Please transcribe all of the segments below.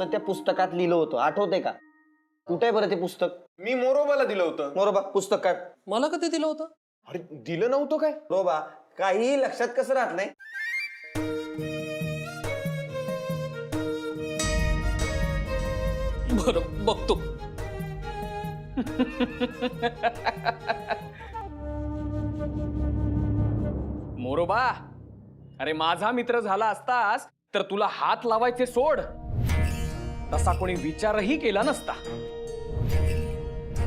असं त्या पुस्तकात लिहिलं होतं, आठवतंय का? कुठे बरं ते पुस्तक? मी मोरोबाला दिलं होतं. मोरोबा पुस्तक काय? मला कधी दिलं होतं? अरे दिलं नव्हतं काय? मोरोबा काही लक्षात कसं राहत नाही? बरं बघतो. मोरोबा, अरे माझा मित्र झाला असतास तर तुला हात लावायचे सोड, तसा कोणी विचारही केला नसता.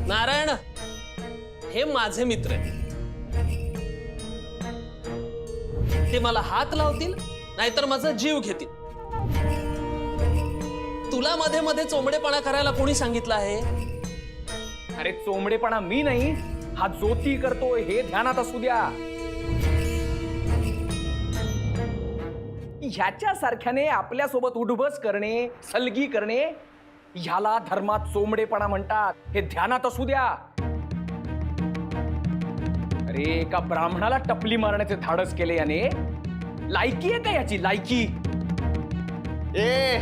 नारायण, हे माझे मित्र आहेत. ते मला हात लावतील नाहीतर माझा जीव घेतील. तुला मध्ये मध्ये चोंबडेपणा करायला कोणी सांगितलं आहे? अरे चोंबडेपणा मी नाही, हा ज्योती करतोय हे ध्यानात असू द्या. ह्याच्या सारख्याने आपल्या सोबत उठबस करणे, सलगी करणे, ह्याला धर्मात चोंबडेपणा म्हणतात, हे ध्यानात असू द्या. अरे एका ब्राह्मणाला टपली मारण्याचे धाडस केले याने. लायकी आहे का याची लायकी? ए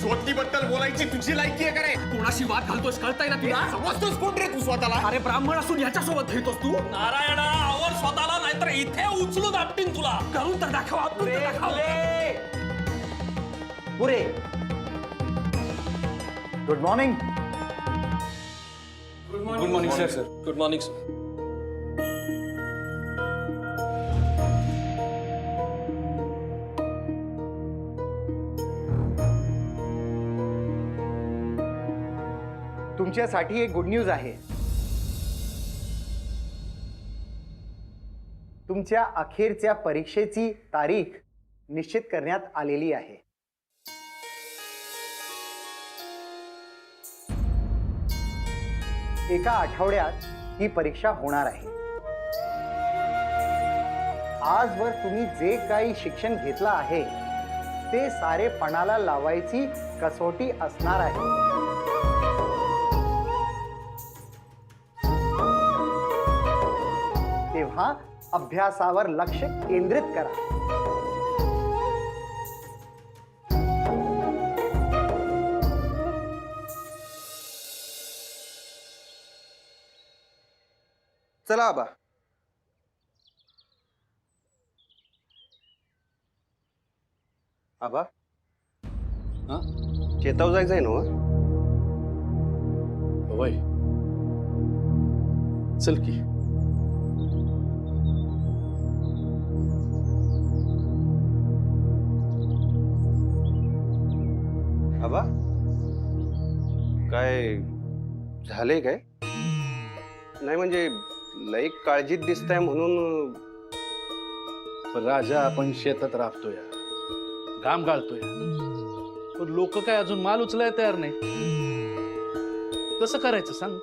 ज्योतीबद्दल बोलायची तुझी लायकी आहे का रे? कोणाशी वाद घालतोस कळताय ना तुला? समजतोस कोण रे तू स्वतःला? अरे ब्राह्मण असून ह्याच्यासोबत फिरतोस तू? नारायणा, आवर स्वतःला नाहीतर इथे उचलून आपटीन तुला. करून तर दाखव, आपण तर दाखव. पुरे good morning. Good morning sir. Good morning sir. तुमच्यासाठी एक गुड न्यूज आहे. तुमच्या अखेरच्या परीक्षेची तारीख निश्चित करण्यात आलेली आहे. एका आठवड्यात ही परीक्षा होणार आहे. आजवर तुम्ही जे काही शिक्षण घेतलं आहे ते सारे पणाला लावायची कसोटी असणार आहे. तेव्हा अभ्यासावर लक्ष केंद्रित करा. चला आबा. आबा शेतावर जायचंय ना? होय, चल की. आबा काय झालंय काय? नाही म्हणजे लई काळजीत दिसताय म्हणून. पण राजा, आपण शेतात राबतोय, घाम गाळतोय, पण लोक काय अजून माल उचलाय तयार नाही. कसं करायचं सांग?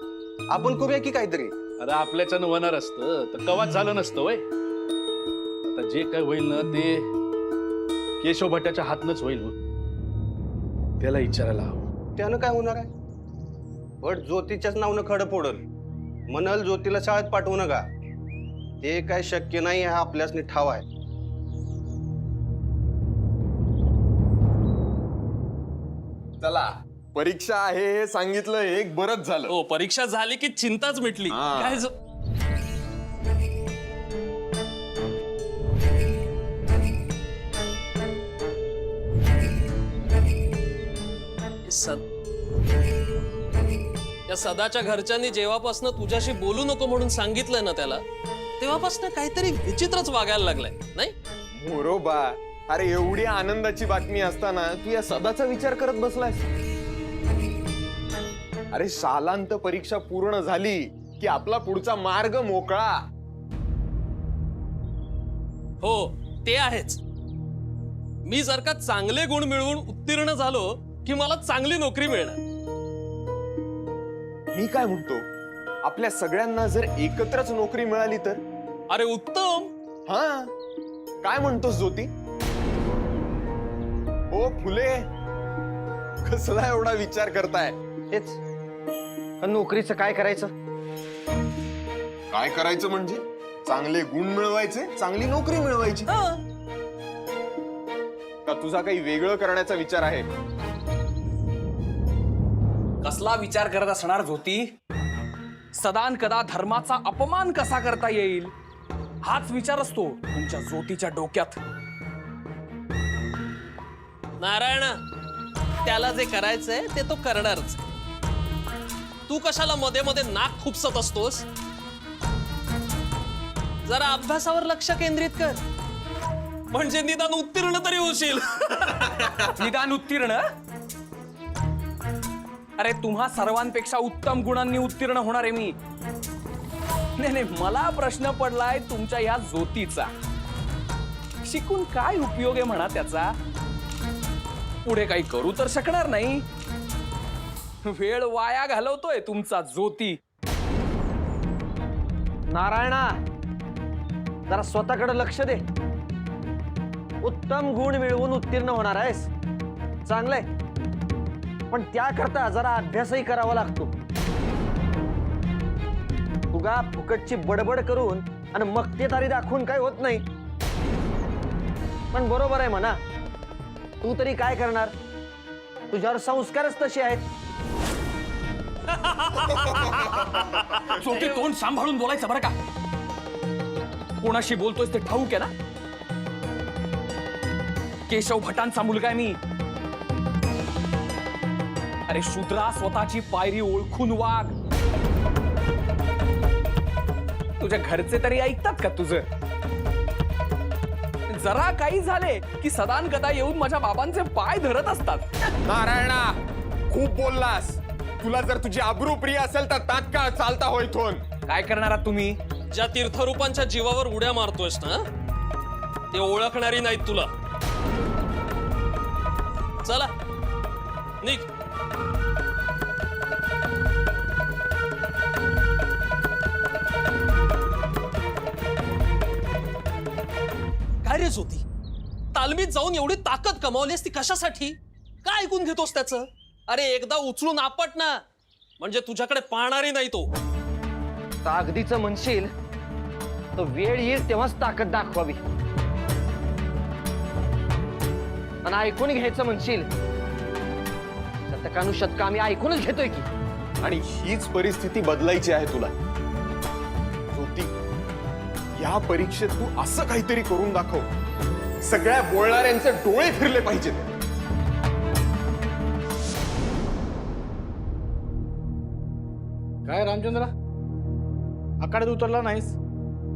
आपण करूया की काहीतरी. अरे आपल्याच्यानं होणार असतं तर कवाच झालं नसतं वय. आता जे काय होईल ना ते केशव भट्टाच्या हातनच होईल. मग त्याला विचारायला हवं. त्यानं काय होणार आहे? भट ज्योतीच्याच नावनं खडं फोडल, म्हणल ज्योतीला शाळेत पाठवू नका. ते काय शक्य नाही, हा आपल्यासनी ठाव आहे. चला, परीक्षा आहे हे सांगितलं, एक बरंच झालं. हो, परीक्षा झाली की चिंताच मिटली. हा. काय या सदाच्या घरच्यांनी जेव्हापासनं तुझ्याशी बोलू नको म्हणून सांगितलंय ना त्याला, तेव्हापासनं काहीतरी विचित्रच वागायला लागलाय नाही? मोरोबा, अरे एवढी आनंदाची बातमी असताना तू या सदाचा विचार करत बसलायस. अरे शालांत परीक्षा पूर्ण झाली की आपला पुढचा मार्ग मोकळा. हो, ते आहेच. मी जर का चांगले गुण मिळवून उत्तीर्ण झालो की मला चांगली नोकरी मिळणार. मी काय म्हणतो, आपल्या सगळ्यांना जर एकत्रच नोकरी मिळाली तर? अरे उत्तम. हा, काय म्हणतोस ज्योती? ओ फुले, कसला एवढा विचार करताय? हेच नोकरीचं काय करायचं? काय करायचं म्हणजे चांगले गुण मिळवायचे, चांगली नोकरी मिळवायची. तुझा काही वेगळं करण्याचा विचार आहे? कसला विचार करत असणार ज्योती? सदान कदा धर्माचा अपमान कसा करता येईल हाच विचार असतो तुमच्या ज्योतीच्या डोक्यात. नारायण, त्याला जे करायचंय ते तो करणारच. तू कशाला मध्ये मध्ये नाक खुपसत असतोस? जरा अभ्यासावर लक्ष केंद्रित कर, म्हणजे निदान उत्तीर्ण तरी होशील. निदान उत्तीर्ण? अरे तुम्हा सर्वांपेक्षा उत्तम गुणांनी उत्तीर्ण होणार आहे मी. नाही, मला प्रश्न पडलाय तुमच्या या ज्योतीचा. शिकून काय उपयोग आहे म्हणा त्याचा? पुढे काही करू तर शकणार नाही. वेळ वाया घालवतोय तुमचा ज्योती. नारायणा, जरा स्वतःकडे लक्ष दे. उत्तम गुण मिळवून उत्तीर्ण होणार आहेस, चांगलंय, पण त्याकरता जरा अभ्यासही करावा लागतो. उगा फुकटची बडबड करून आणि मक्तेदारी दाखवून काय होत नाही. पण बरोबर आहे म्हणा, तू तरी काय करणार? तुझ्यावर संस्कारच तसे आहेत. ज्योती, तोंड सांभाळून बोलायचं बरं का. कोणाशी बोलतोयस ते ठाऊक आहे ना? केशव भटांचा मुलगा आहे मी. अरे शूद्रा, स्वतःची पायरी ओळखून वाग. तुझ्या घरचे तरी ऐकतात का तुझं? जरा काही झाले की सदान कदा येऊन माझ्या बाबांचे पाय धरत असतात. नारायणा, खूप बोललास. तुला जर तुझी आबरू प्रिय असेल तर तात्काळ चालता हो इथून. काय करणार आहात तुम्ही? ज्या तीर्थरूपांच्या जीवावर उड्या मारतोयस ना, ते ओळखणारी नाहीत तुला. चला निघ. काय रे ज्योती, तालमीत जाऊन एवढी ताकद कमावलीस ती कशासाठी? काय ऐकून घेतोस त्याचं? अरे एकदा उचलून आपट ना, म्हणजे तुझ्याकडे पाहणारी नाही तो. ताकदीचं म्हणशील तर वेळ येईल तेव्हाच ताकद दाखवावी, आणि ऐकून घ्यायचं म्हणशील शतकानुशतक आम्ही ऐकूनच घेतोय की. आणि हीच परिस्थिती बदलायची आहे तुला ज्योती. या परीक्षेत तू असं काहीतरी करून दाखव, सगळ्या बोलणाऱ्यांचे डोळे फिरले पाहिजेत. काय रामचंद्र, आखाड्यात उतरला नाहीस?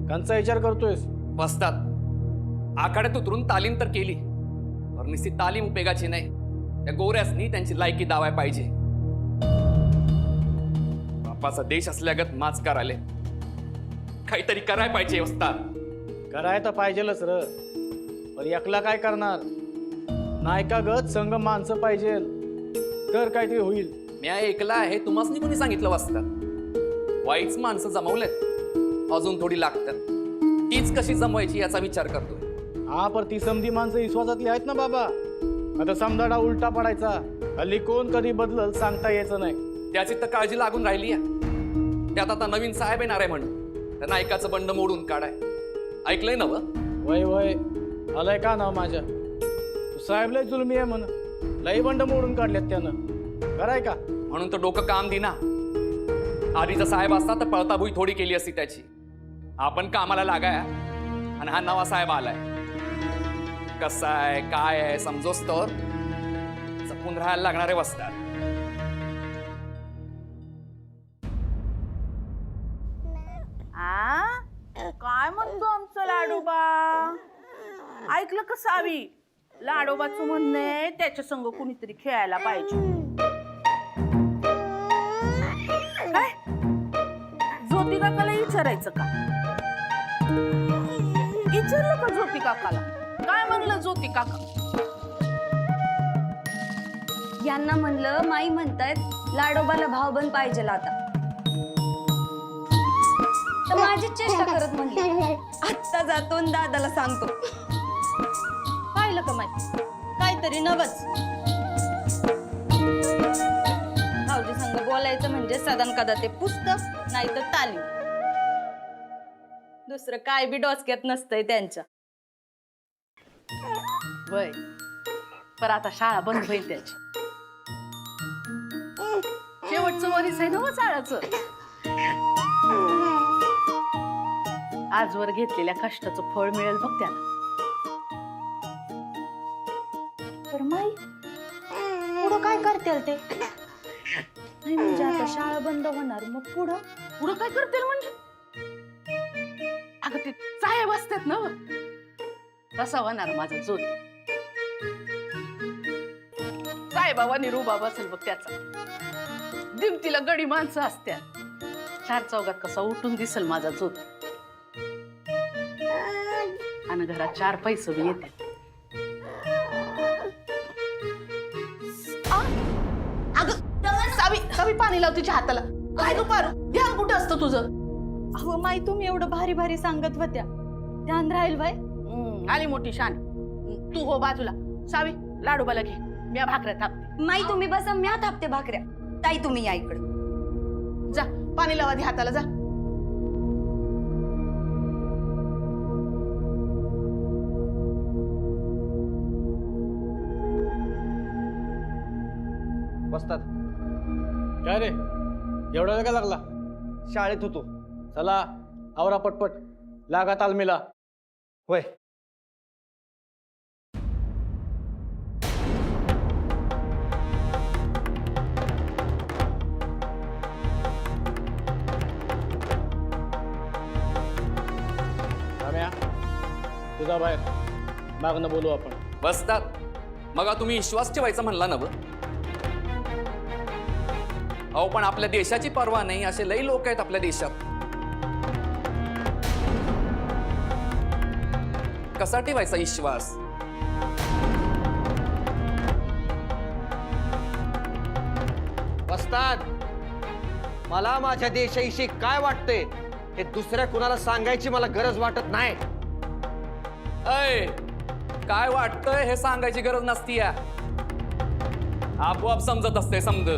कांचा विचार करतोयस? बसतात आखाड्यात उतरून तालीम तर केली, पण नुसती तालीम उपयोगाची नाही. त्या गोऱ्यासनी त्यांची लायकी दावाय पाहिजे. बापाचा देश असल्यागत माचकार आले, काहीतरी कराय पाहिजे. वस्ताद, कराय तर पाहिजेलच र, पण एकला काय करणार? नायकागत संघ माणसं पाहिजे तर काहीतरी होईल. मी ऐकलं आहे तुम्हाला कोणी सांगितलं? वस्ताद, वाईच माणसं जमवलेत, अजून थोडी लागतात. तीच कशी जमवायची याचा विचार करतोय. हा, पर ती समधी माणसं विश्वासातली आहेत ना बाबा. आता समजाडा उलटा पडायचा, हल्ली कोण कधी बदलल सांगता यायचं नाही. त्याची तर काळजी लागून राहिली आहे. त्यात आता नवीन साहेब येणार आहे म्हणून त्या नायकाचं बंड मोडून काढाय. ऐकलंय ना? वय वय आलाय का नाव माझ्या? तू साहेब लय जुलमी आहे म्हण, लई बंड मोडून काढल्यात त्यानं. कराय का? म्हणून तर डोकं काम दिना. आधीचा साहेब असता तर पळताभुई थोडी केली असती त्याची. आपण कामाला लागाय आणि हा नवा साहेब आलाय. कसा आहे काय आहे समजोस तर जपून राहायला लागणारे वस्ताद. काय म्हणतो आमचं लाडोबा? ऐकलं का सावी? लाडोबाचं म्हणणे त्याच्या संग कुणीतरी खेळायला पाहिजे. काय ज्योती काकाला विचारायचं का? विचारलं का ज्योती काकाला? काय म्हणलं ज्योती काका? यांना म्हणलं माई म्हणतायत लाडोबाला भावबंद पाहिजे आता. तर माझी चेष्टा करत म्हणली आत्ता जातो आणि दादाला सांगतो. पाहिलं का माई, काहीतरी नवच. भाऊजी संग बोलायचं म्हणजे सदन कदा ते पुस्तक नाही तर तालीम. दुसरं काय बी डोसक्यात नसतंय त्यांच्या. वय पर आता शाळा बंद होईल त्याची. शेवटचं वरीस आहे ना मग शाळाचं. आजवर घेतलेल्या कष्टाचं फळ मिळेल बघ त्याला. तर माई पुढं काय करतील ते? नाही म्हणजे आता शाळा बंद होणार, मग पुढं पुढं काय करतील म्हणजे? अगं ते साहेब असतात ना, कसा होणार माझा जोत. साहेबावानी रुबाब असेल बघ त्याचा. दिमतीला गडी माणसं असतात. 4 चौघात कसा उठून दिसेल माझा जोत. आणि घरात 4 पैसे बी येतात. सावी पाणी लाव तिच्या हाताला. काय दुपार ध्यान कुठं असतं तुझं? अहो माई तुम्ही एवढं भारी भारी सांगत होत्या, ध्यान राहील बाय. आली मोठी शान. तू हो बाजूला. सावी लाडूबाला घे, मी भाकऱ्या थापते. माई तुम्ही बसा, म्या थापते भाकऱ्या. ताई तुम्ही या इकडं. जा पाणी लावा ती हाताला जा. वस्ताद काय रे एवढा वेळ का लागला? शाळेत होतो. चला आवरा पटपट, लागा तालमीला. होय. राम्या तुझा बाहेर, मागणं बोलू आपण. बसतात मग तुम्ही विश्वास ठेवायचा म्हणला ना. अहो पण आपल्या देशाची पर्वा नाही असे लई लोक आहेत आपल्या देशात. कसा ठेवायचा विश्वास? वस्ताद, मला माझ्या देशाविषयी काय वाटतंय हे दुसऱ्या कुणाला सांगायची मला गरज वाटत नाही. अय काय वाटतंय हे सांगायची गरज नसती या. आपोआप समजत असते. समज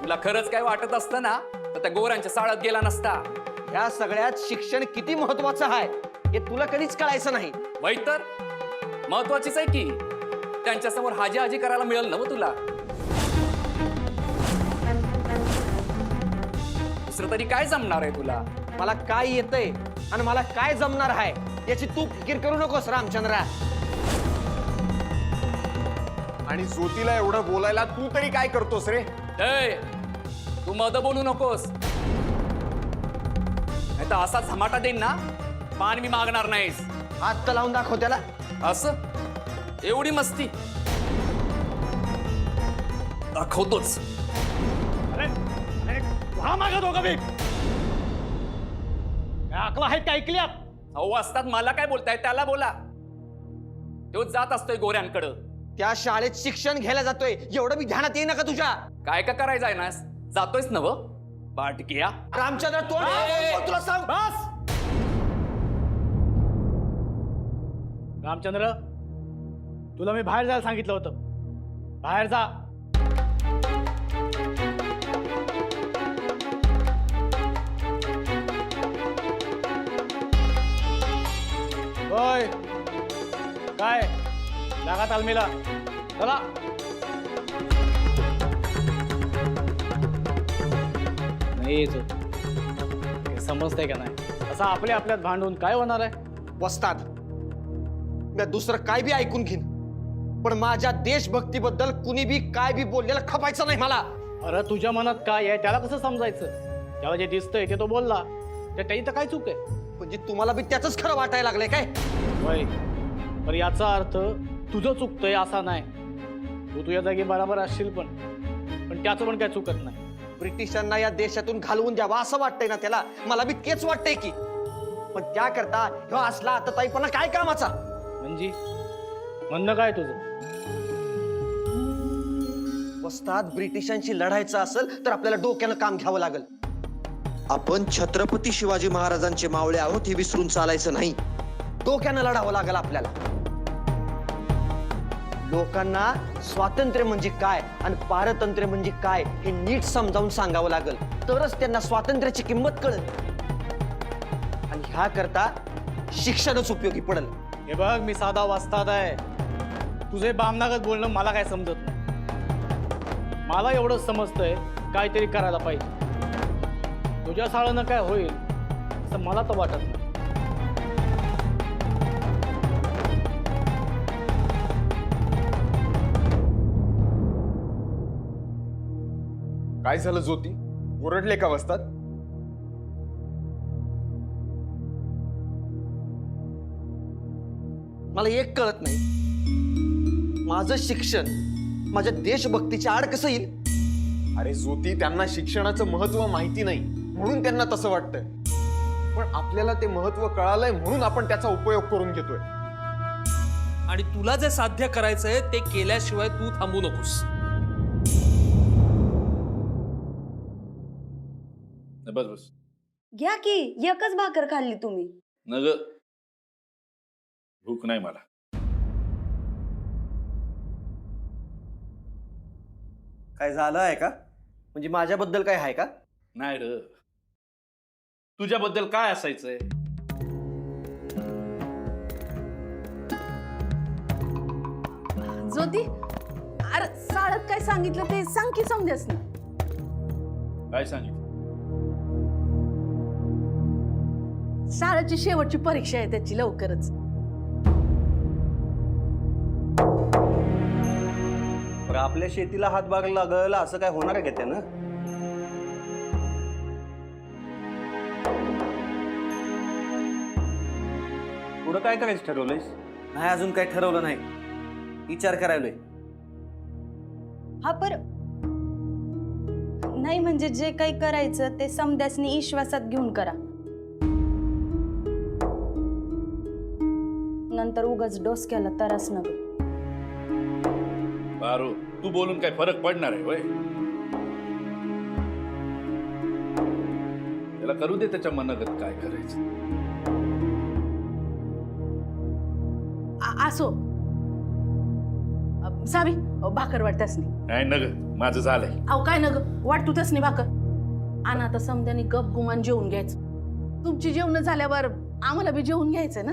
तुला खरंच काय वाटत असतं ना तर त्या गोऱ्यांच्या साळात गेला नसता. ह्या सगळ्यात शिक्षण किती महत्वाचं आहे हे तुला कधीच कळायचं नाही. वै तर महत्वाचीच आहे की. त्यांच्या समोर हाजी हाजी करायला मिळेल ना मग तुला. दुसरं तरी काय जमणार आहे तुला? मला काय येतंय आणि मला काय जमणार आहे याची तू फिकीर करू नकोस रामचंद्रा. आणि ज्योतीला एवढं बोलायला तू तरी काय करतोस रे? ए तू मध बोलू नकोस, नाही तर असा झमाटा देईन ना पान मी मागणार नाहीस. हात तर लावून दाखव त्याला. असं एवढी मस्ती दाखवतोच. हा मागा दोघं बी. अकला आहेत का ऐकल्यात? अहो असतात मला काय बोलताय त्याला बोला. तो जात असतोय गोऱ्यांकडं. त्या शाळेत शिक्षण घ्यायला जातोय एवढं मी ध्यानात येईना का तुझ्या? काय का करायचं आहे ना? जातोयस नव बाट घ्या. रामचंद्र तोंड तुला सांग. बस रामचंद्र, तुला मी बाहेर जायला सांगितलं होतं. बाहेर जा. होय काय लागा तालमीला. चला. नाही यायचं. हे समजतंय का नाही? असं आपल्या आपल्यात भांडून काय होणार आहे? वस्ताद, मी दुसरं काय बी ऐकून घेईन पण माझ्या देशभक्तीबद्दल कुणी बी काय बी बोललेलं खपायचं नाही मला. अरे तुझ्या मनात काय आहे त्याला कसं समजायचं? त्याला जे दिसतंय ते तो बोलला, त्याची तर काय चूक आहे? म्हणजे तुम्हाला बी त्याच खरं वाटायला लागलंय काय? होय, पण याचा अर्थ तुझं चुकतंय असा नाही. तू तुझ्या जागी बराबर असशील पण त्याचं पण काय चुकत नाही. ब्रिटिशांना या देशातून घालवून द्यावा असं वाटतंय ना त्याला? मला बी तेच वाटतंय की. पण त्याकरता ह्यो असला आतताईपणा काय कामाचा? म्हणजे म्हणणं काय तुझं? वस्ताद, ब्रिटिशांशी लढायचं असेल तर आपल्याला डोक्यानं काम घ्यावं लागेल. आपण छत्रपती शिवाजी महाराजांचे मावळे आहोत हे विसरून चालायचं नाही. डोक्यानं लढावं लागेल आपल्याला. लोकांना स्वातंत्र्य म्हणजे काय आणि पारतंत्र्य म्हणजे काय हे नीट समजावून सांगावं लागेल, तरच त्यांना स्वातंत्र्याची किंमत कळेल. आणि ह्या करता शिक्षणच उपयोगी पडेल. हे बघ मी साधा वाचतात आहे. तुझे बामनागत बोलणं मला काय समजत नाही. मला एवढंच समजतंय काहीतरी करायला पाहिजे. तुझ्या साळनं काय होईल असं मला तर वाटत नाही. काय झालं ज्योती? ओरडले का वस्तात? मला एक कळत नाही, माझं शिक्षण माझ्या देशभक्तीच्या आड कसं येईल? अरे ज्योती, त्यांना शिक्षणाचं महत्व माहिती नाही म्हणून त्यांना तसं वाटतंय. पण आपल्याला ते महत्व कळालंय म्हणून आपण त्याचा उपयोग करून घेतोय. आणि तुला जे साध्य करायचंय ते केल्याशिवाय तू थांबू नकोस. बस बस घ्या की, एकच भाकर खाल्ली तुम्ही. नग, भूक नाही मला. काय झालं आहे का? म्हणजे माझ्याबद्दल काय आहे का? नाही र, तुझ्याबद्दल काय असायचंय? ज्योती, अरे शाळेत काय सांगितलं ते सांग की समजास ना. काय सांगितलं? शाळेची शेवटची परीक्षा आहे त्याची लवकरच. पण आपल्या शेतीला हातभाग लागल असं काय होणार आहे का त्यानं? पुढं काय करायचं ठरवलंयस? नाही, अजून काही ठरवलं नाही. विचार करायलोय. हा पर नाही म्हणजे जे काही करायचं ते समद्यासनी विश्वासात घेऊन करा. नंतर उगाच डोसक्याला त्रास नको. बारू, तू बोलून काय फरक पडणार आहे होय? त्याला करू दे त्याच्या मनागत काय करायचं. असो सावी, भाकर वाटतास नाही. नाही नग, माझं झालंय. अहो काय नग वाटतू तस नाही भाकर. आणि आता समद्याने गप गुमान जेवून घ्यायचं. तुमची जेवण झाल्यावर आम्हाला बी जेवून घ्यायचं ना.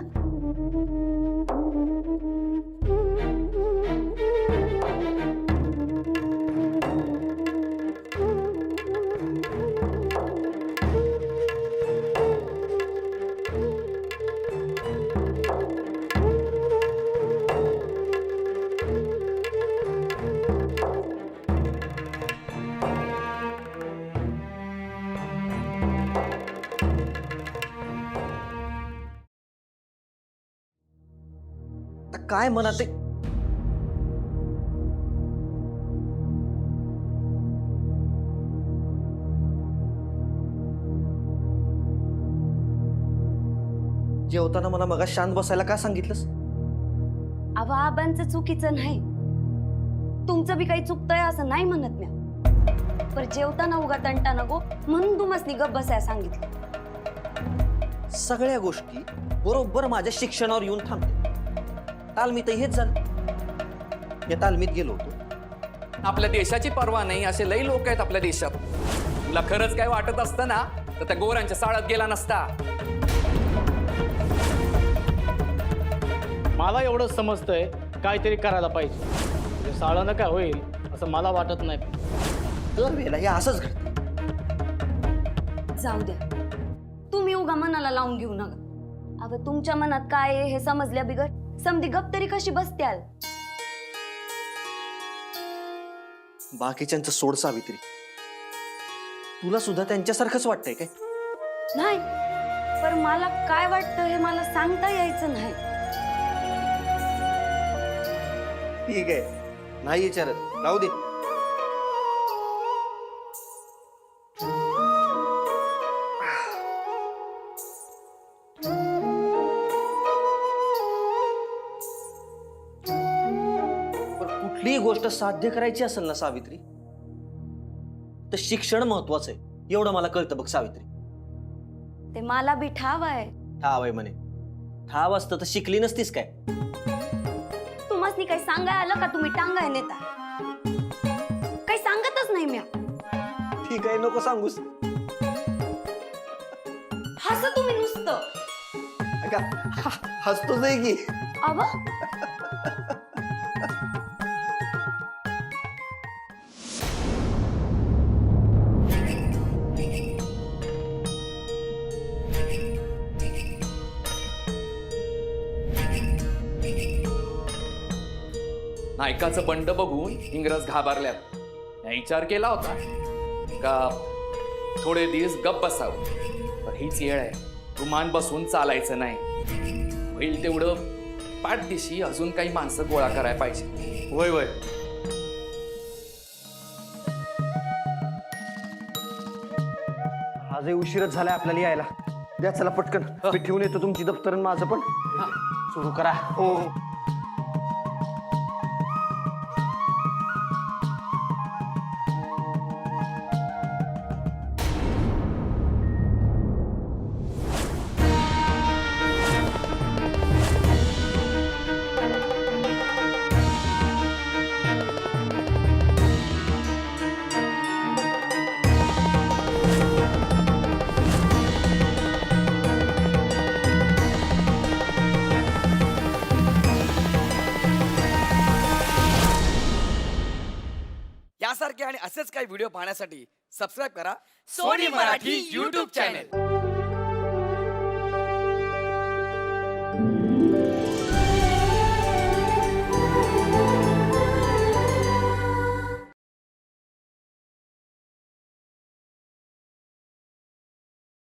आता काय म्हणत आहे? जेवताना मला मगा शांत बसायला का सांगितलंस? अहो आबांचं चुकीचं नाही, तुमचं बी काही चुकतंय असं नाही म्हणत म्या. पर जेवताना उगा तंटा नको म्हणून तुम्हाला गप बसायला सांगितलं. सगळ्या गोष्टी बरोबर माझ्या शिक्षणावर येऊन थांबते. तालमीत हेच झालं. या तालमीत गेलो होतो. आपल्या देशाची पर्वा नाही असे लई लोक आहेत आपल्या देशात. तुला खरंच काय वाटत असतं ना तर त्या गोऱ्यांच्या साळात गेला नसता. मला एवढंच समजतंय काहीतरी करायला पाहिजे. तुझ्या साळनं काय होईल असं मला वाटत नाही. दरवेळेला हे असंच घडतं. जाऊ द्या, तुम्ही उगा मनाला लावून घेऊ नका. अगं तुमच्या मनात काय आहे हे समजल्या बिगर समधी गप तरी कशी बसत्याल. बाकीच्यांचं सोड सावित्री, तुला सुद्धा त्यांच्यासारखंच वाटतंय काय? नाही, पण मला काय वाटतं हे मला सांगता यायचं नाही. ठीक आहे, नाही विचारत, राहू दे. कुठलीही गोष्ट साध्य करायची असेल ना सावित्री, तर शिक्षण महत्वाचं आहे. एवढं मला कळतं बघ सावित्री. ते मला बी ठाव आहे. ठाव आहे म्हणे. ठाव असतं तर शिकली नसतीस काय? तुम्हाला काही सांगाय आलं का? तुम्ही टांगाय नेता. काही सांगतच नाही म्या. ठीक आहे, नको सांगूस. हसं तुम्ही नुसतं. का हसतोच आहे की. आवा नायकाचं बंड बघून इंग्रज घाबरल्यात. मी विचार केला होता का थोडे दिवस गप बसावं, पण हीच येळ आहे. गुमान बसून चालायचं नाही. होईल तेवढं पाठदिशी अजून काही माणसं गोळा करायला पाहिजे. होय होय. आजही उशीरच झालाय आपल्याला यायला. द्या चला पटकन. मी ठेवून येतो तुमची दप्तर आणि माझं पण. सुरू करा. हो. यासारखे आणि असेच काही व्हिडिओ पाहण्यासाठी सबस्क्राईब करा सोनी मराठी YouTube चॅनेल.